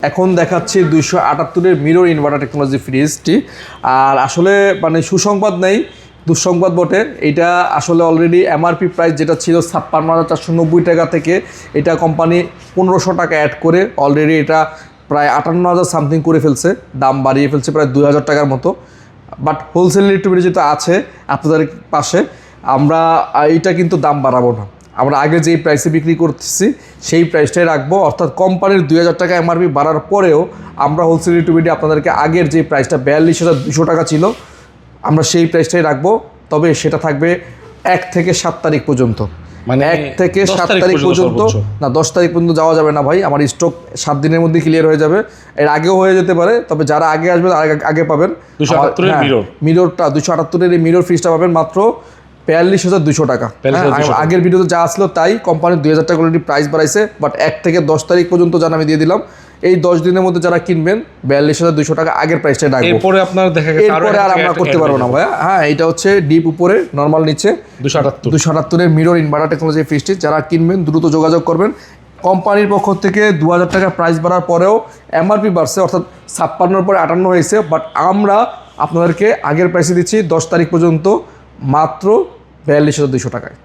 এখন দেখাচ্ছি 278-এর mirror inverter technology ফ্রিজটি। আর আসলে মানে সুসংবাদ নেই, দুঃসংবাদ বটে। এটা আসলে অলরেডি এমআরপি প্রাইস যেটা ছিল 56,490 টাকা থেকে এটা কোম্পানি 1500 টাকা অ্যাড করে অলরেডি এটা প্রায় 58,000 সামথিং করে ফেলছে, দাম বাড়িয়ে ফেলছে প্রায় 2,000 টাকার মতো। বাট হোলসেল রেটে যেটা আছে আপনাদের পাশে, আমরা এইটা কিন্তু দাম বাড়াবো না, আমরা আগে যেই প্রাইসে বিক্রি করতেছি সেই প্রাইসটাই রাখবো। অর্থাৎ কোম্পানির 2,000 টাকা এমআরপি বাড়ার পরেও আমরা হোলসেল রেটে আপনাদেরকে আগের যে প্রাইসটা 42,200 টাকা ছিল আমরা সেই প্রাইসটাই রাখবো। তবে সেটা থাকবে 1 থেকে 7 তারিখ পর্যন্ত, মানে 1 থেকে 7 তারিখ পর্যন্ত না, 10 তারিখ পর্যন্ত যাওয়া যাবে না ভাই। আমার স্টক 7 দিনের মধ্যে ক্লিয়ার হয়ে যাবে, এর আগেও হয়ে যেতে পারে। তবে যারা আগে আসবেন আগে পাবেন। 278-এর মিররটা 278-এর এই মিরর ফ্রিজটা পাবেন মাত্র 42,200 টাকা। আগের ভিডিওতে যা আসলো তাই, কোম্পানির 2,000 টাকা অলরেডি প্রাইস বাড়াইছে। বাট 1 থেকে 10 তারিখ পর্যন্ত যান আমি দিয়ে দিলাম। এই 10 দিনের মধ্যে যারা কিনবেন 42,200 টাকা আগের প্রাইসটা রাখবো। এরপরে আপনার দেখা গেছে এরপরে আর আমরা করতে পারবো না ভাইয়া। হ্যাঁ, এটা হচ্ছে ডিপ উপরে, নরমাল নিচে 278-এর মিরর ইনভার্টার টেকনোলজি ফ্রিজটি যারা কিনবেন দ্রুত যোগাযোগ করবেন। কোম্পানির পক্ষ থেকে 2,000 টাকা প্রাইস বাড়ার পরেও এমআরপি বাড়ছে, অর্থাৎ 56 পরে 58 হয়েছে। বাট আমরা আপনাদেরকে আগের প্রাইসে দিচ্ছি 10 তারিখ পর্যন্ত মাত্র 42,200 টাকায়।